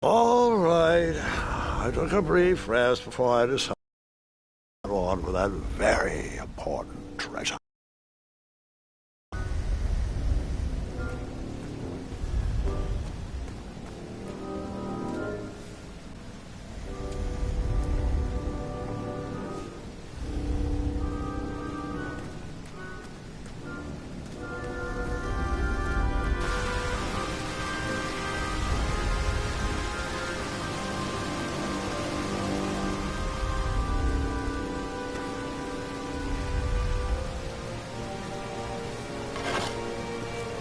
All right. I took a brief rest before I decided on with that very important treasure.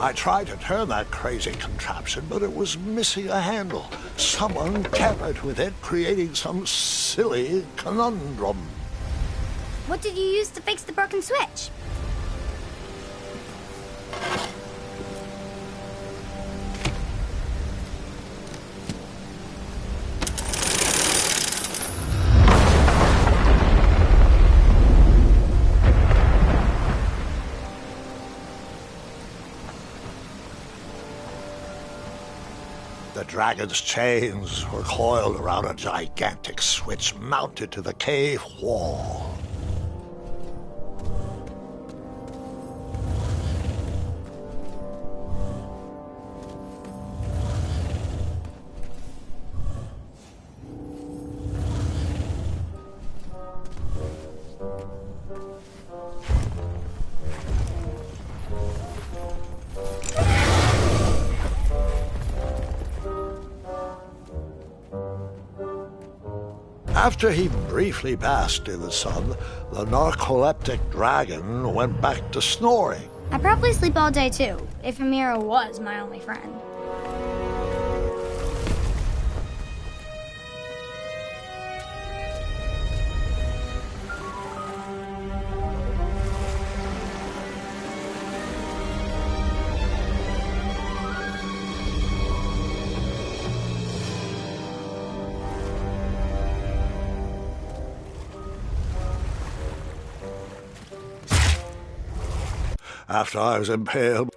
I tried to turn that crazy contraption, but it was missing a handle. Someone tampered with it, creating some silly conundrum. What did you use to fix the broken switch? The dragon's chains were coiled around a gigantic switch mounted to the cave wall. After he briefly basked in the sun, the narcoleptic dragon went back to snoring. I probably sleep all day too, if Amira was my only friend. After I was impaled,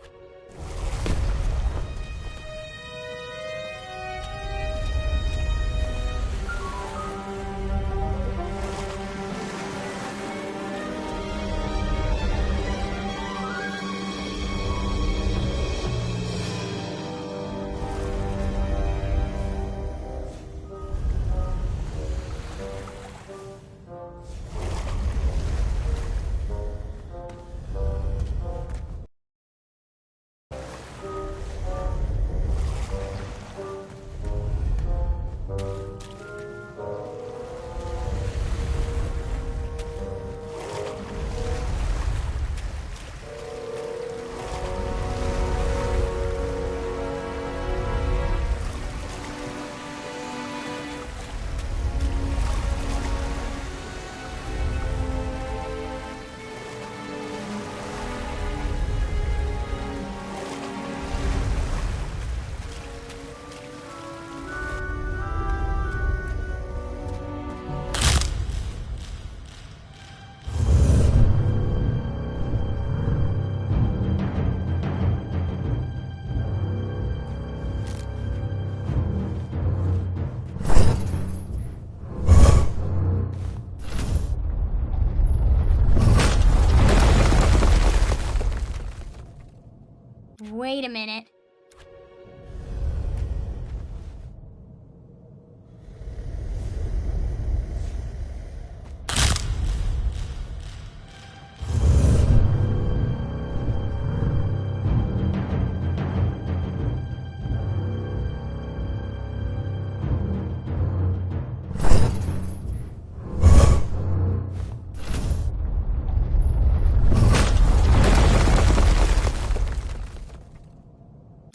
Wait a minute.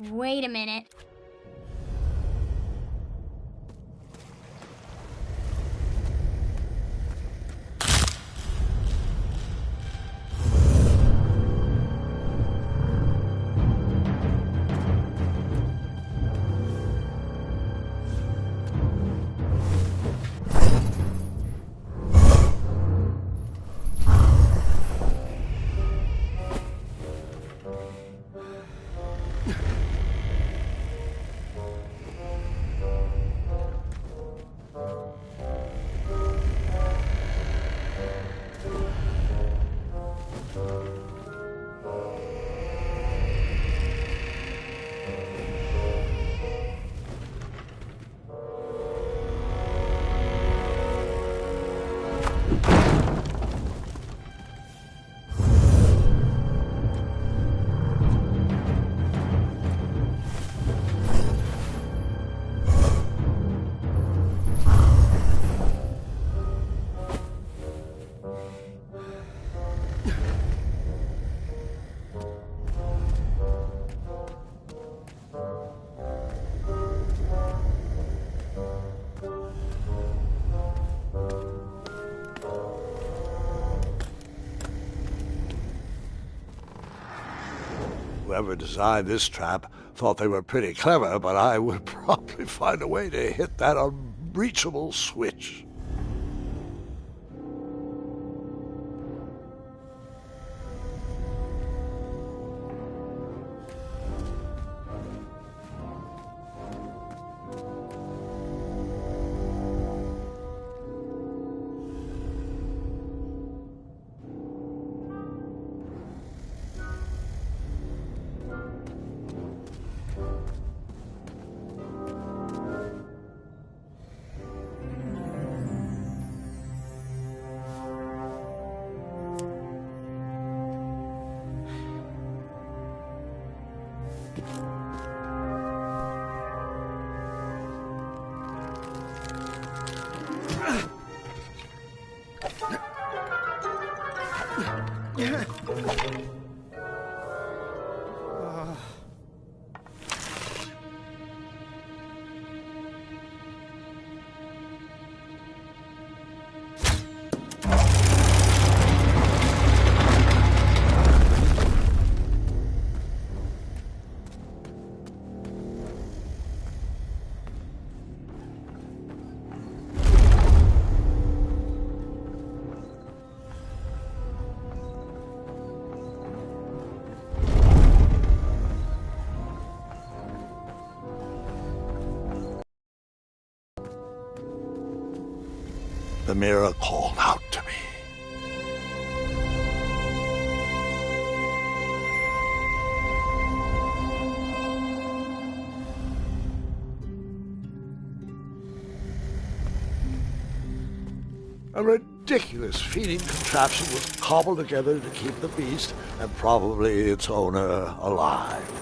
Wait a minute. whoever designed this trap thought they were pretty clever, but I would probably find a way to hit that unreachable switch. The mirror called out to me. A ridiculous feeding contraption was cobbled together to keep the beast and probably its owner alive.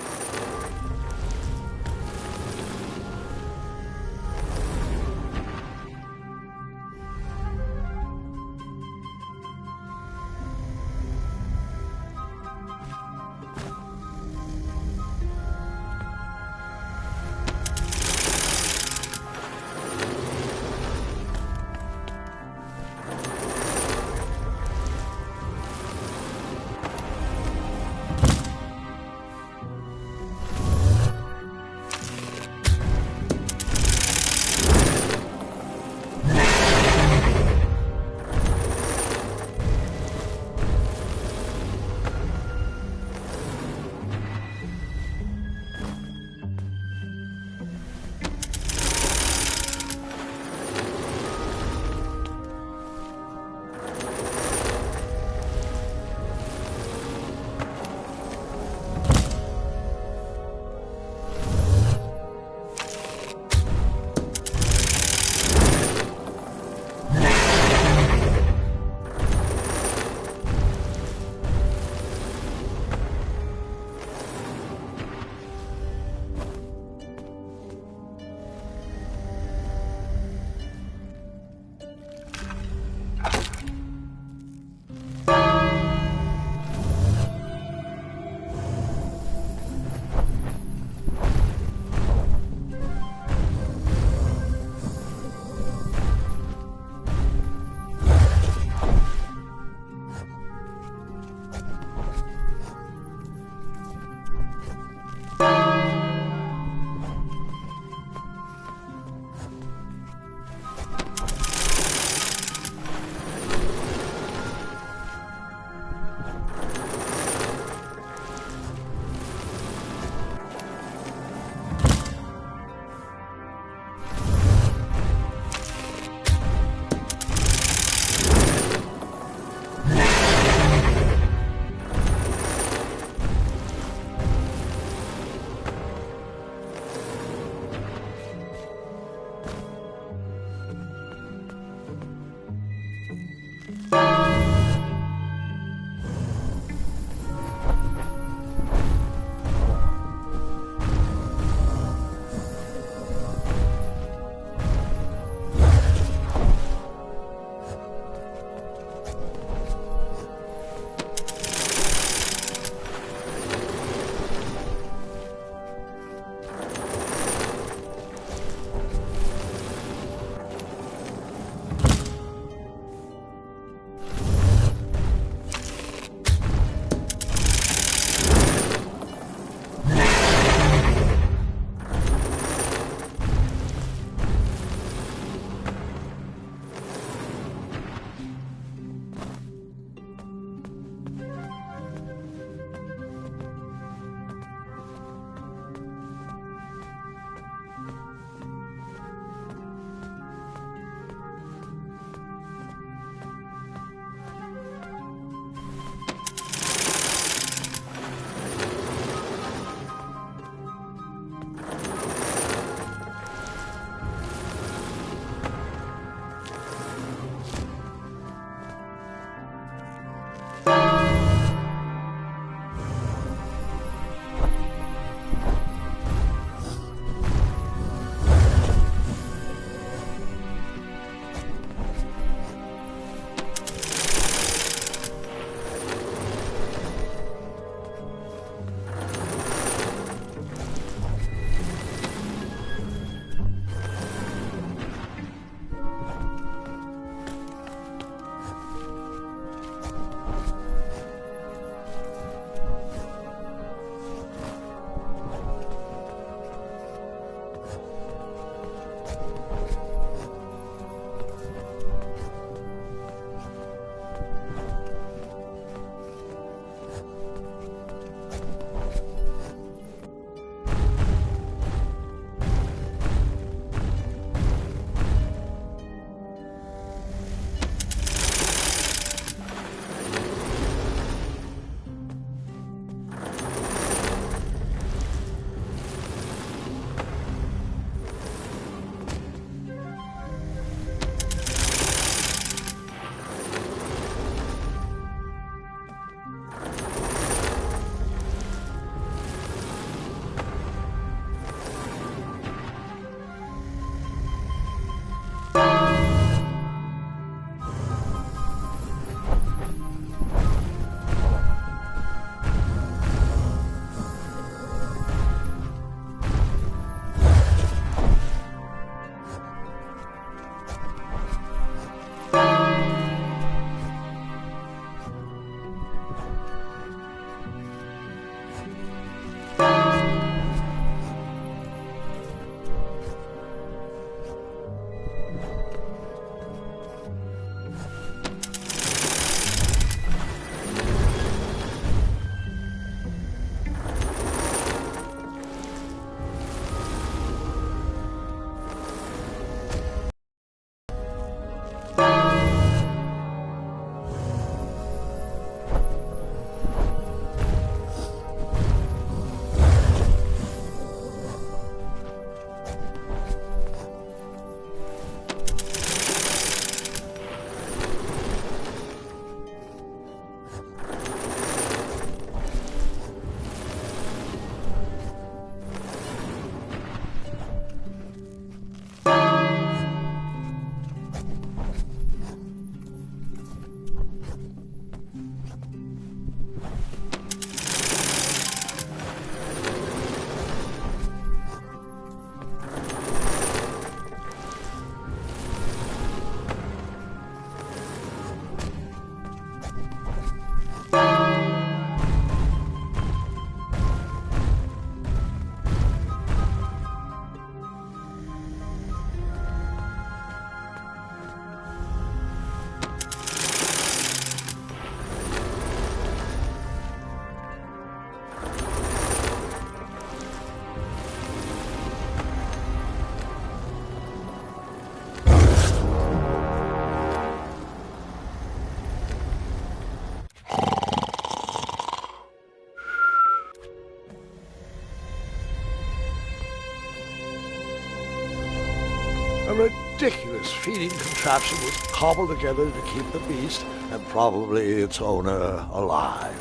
A ridiculous feeding contraption was cobbled together to keep the beast and probably its owner alive.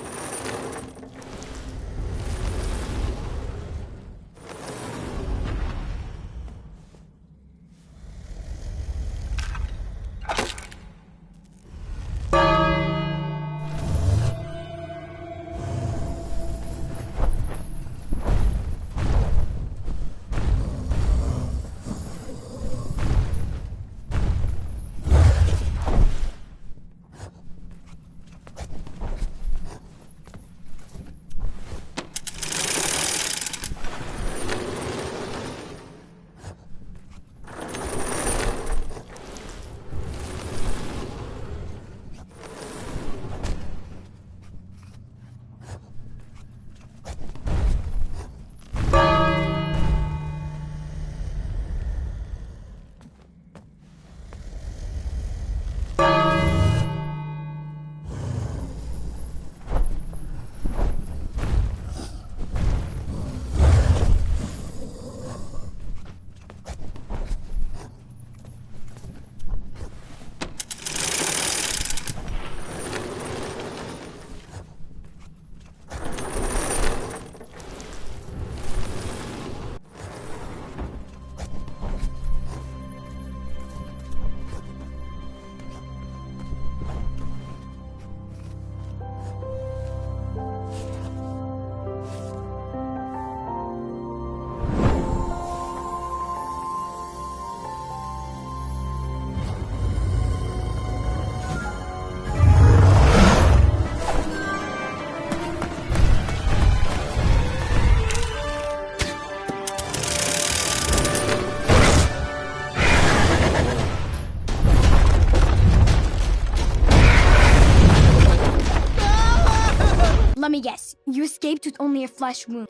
Let me guess. You escaped with only a flesh wound.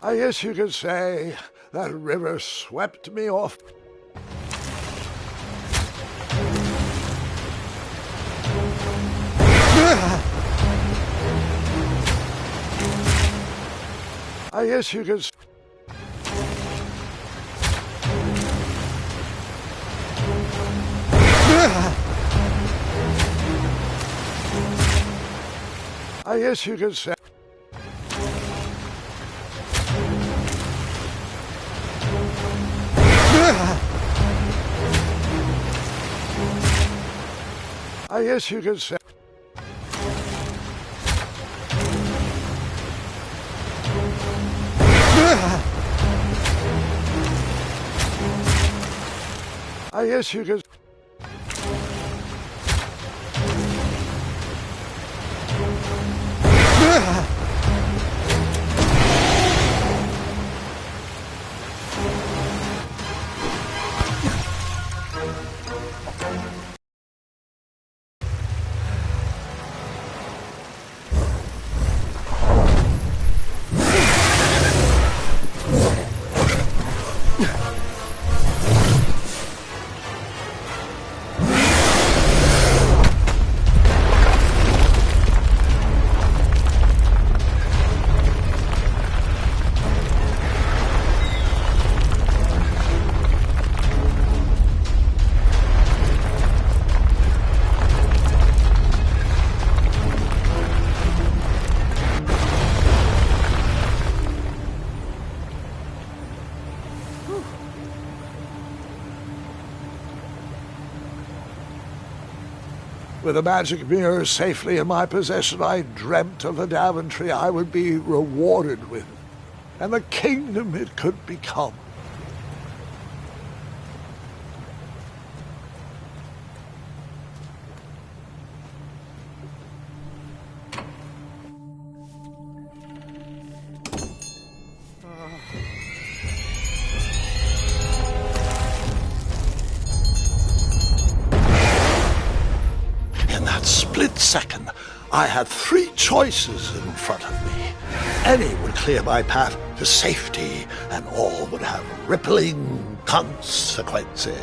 I guess you could say that river swept me off. I guess you could. I guess you could say. I guess you could say. I guess you could. With the magic mirror safely in my possession, I dreamt of the Daventry I would be rewarded with, and the kingdom it could become. Split second, I had three choices in front of me. Any would clear my path to safety, and all would have rippling consequences.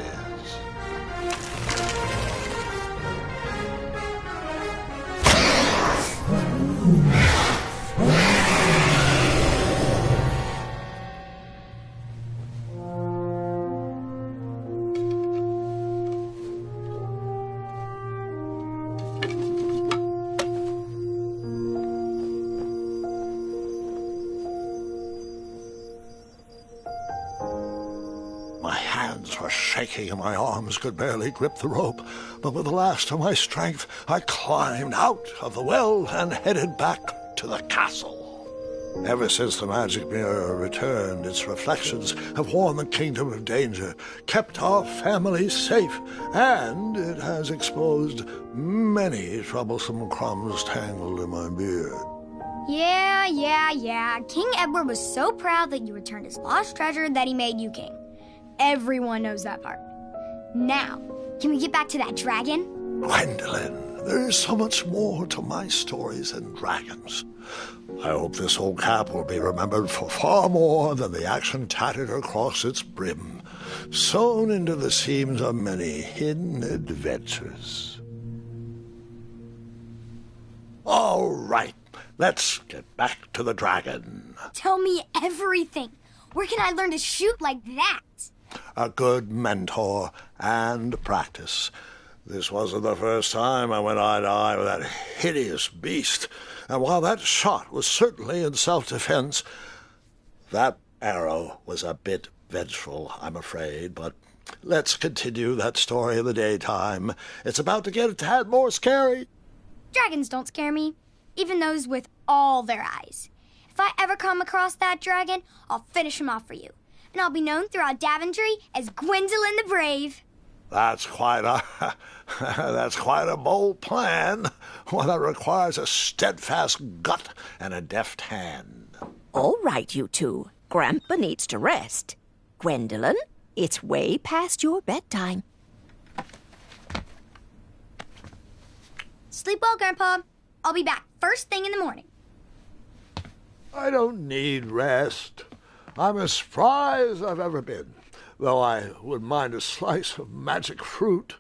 My hands were shaking and my arms could barely grip the rope, but with the last of my strength, I climbed out of the well and headed back to the castle. Ever since the magic mirror returned, its reflections have warned the kingdom of danger, kept our family safe, and it has exposed many troublesome crumbs tangled in my beard. Yeah. King Edward was so proud that you returned his lost treasure that he made you king. Everyone knows that part. Now, can we get back to that dragon? Gwendolyn, there is so much more to my stories than dragons. I hope this old cap will be remembered for far more than the action tattered across its brim, sewn into the seams of many hidden adventures. All right, let's get back to the dragon. Tell me everything. Where can I learn to shoot like that? A good mentor and practice. This wasn't the first time I went eye to eye with that hideous beast, and while that shot was certainly in self-defense, that arrow was a bit vengeful, I'm afraid, but let's continue that story in the daytime. It's about to get a tad more scary. Dragons don't scare me, even those with all their eyes. If I ever come across that dragon, I'll finish him off for you. And I'll be known throughout Daventry as Gwendolyn the Brave. That's quite a bold plan, one that requires a steadfast gut and a deft hand. All right, you two. Grandpa needs to rest. Gwendolyn, it's way past your bedtime. Sleep well, Grandpa. I'll be back first thing in the morning. I don't need rest. I'm as spry as I've ever been, though I wouldn't mind a slice of magic fruit.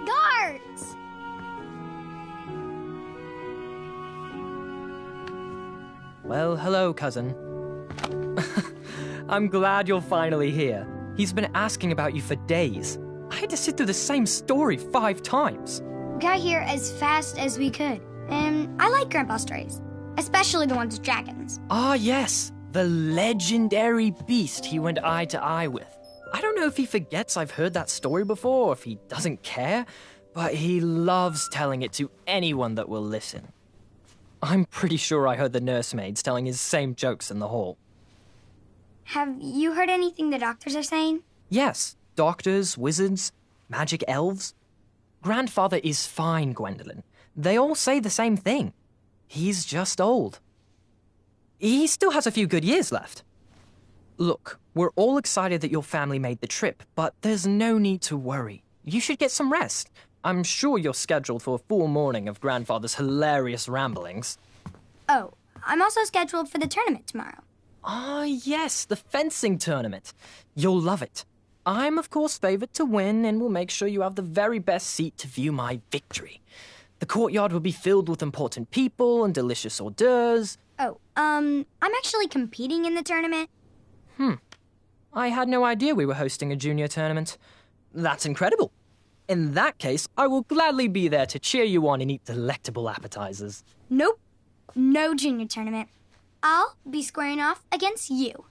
Guards! Well, hello, cousin. I'm glad you're finally here. He's been asking about you for days. I had to sit through the same story 5 times. We got here as fast as we could. And I like Grandpa's stories, especially the ones with dragons. Ah, yes. The legendary beast he went eye to eye with. I don't know if he forgets I've heard that story before, or if he doesn't care, but he loves telling it to anyone that will listen. I'm pretty sure I heard the nursemaids telling his same jokes in the hall. Have you heard anything the doctors are saying? Yes, doctors, wizards, magic elves. Grandfather is fine, Gwendolyn. They all say the same thing. He's just old. He still has a few good years left. Look, we're all excited that your family made the trip, but there's no need to worry. You should get some rest. I'm sure you're scheduled for a full morning of Grandfather's hilarious ramblings. Oh, I'm also scheduled for the tournament tomorrow. Ah, yes, the fencing tournament. You'll love it. I'm, of course, favored to win, and will make sure you have the very best seat to view my victory. The courtyard will be filled with important people and delicious hors d'oeuvres. Oh, I'm actually competing in the tournament. I had no idea we were hosting a junior tournament. That's incredible. In that case, I will gladly be there to cheer you on and eat delectable appetizers. Nope, no junior tournament. I'll be squaring off against you.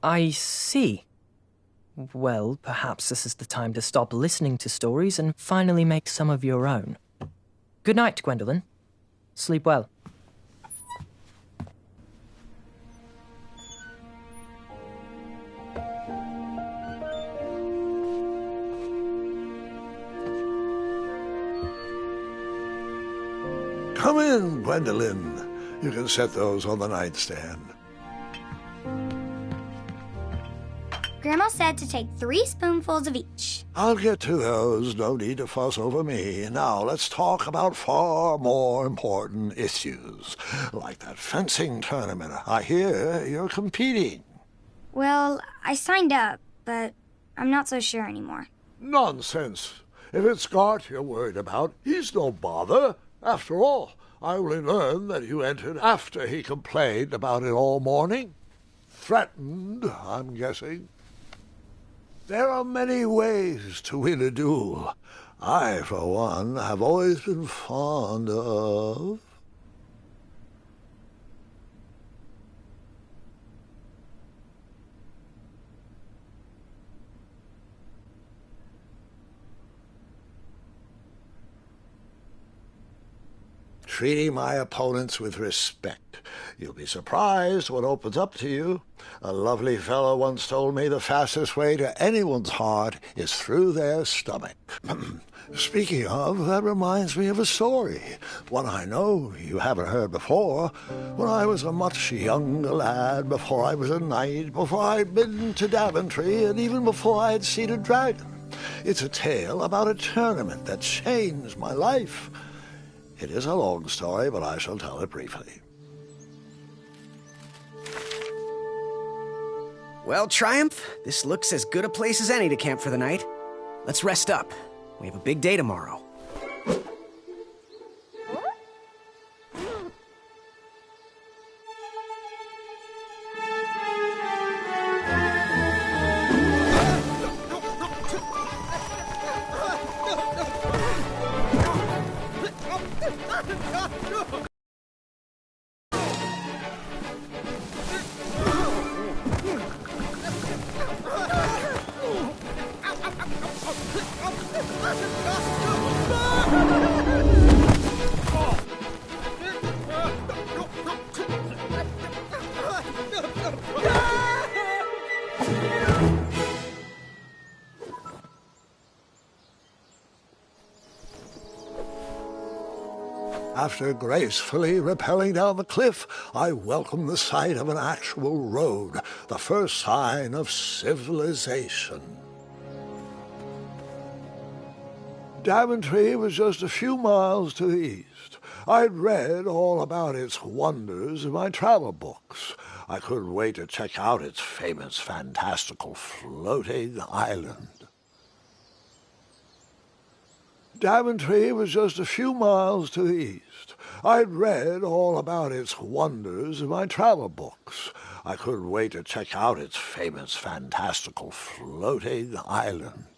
I see. Well, perhaps this is the time to stop listening to stories and finally make some of your own. Good night, Gwendolyn. Sleep well. Come in, Gwendolyn. You can set those on the nightstand. Grandma said to take 3 spoonfuls of each. I'll get to those. No need to fuss over me. Now let's talk about far more important issues, like that fencing tournament. I hear you're competing. Well, I signed up, but I'm not so sure anymore. Nonsense. If it's Gart you're worried about, he's no bother. After all, I only learned that you entered after he complained about it all morning. Threatened, I'm guessing. There are many ways to win a duel. I, for one, have always been fond of... treating my opponents with respect. You'll be surprised what opens up to you. A lovely fellow once told me the fastest way to anyone's heart is through their stomach. Speaking of, that reminds me of a story, one I know you haven't heard before. When I was a much younger lad, before I was a knight, before I'd been to Daventry, and even before I had seen a dragon. It's a tale about a tournament that changed my life. It is a long story, but I shall tell it briefly. Well, Triumph, this looks as good a place as any to camp for the night. Let's rest up. We have a big day tomorrow. After gracefully rappelling down the cliff, I welcomed the sight of an actual road, the first sign of civilization. Daventry was just a few miles to the east. I'd read all about its wonders in my travel books. I couldn't wait to check out its famous, fantastical floating island. Daventry was just a few miles to the east. I'd read all about its wonders in my travel books. I couldn't wait to check out its famous, fantastical floating island.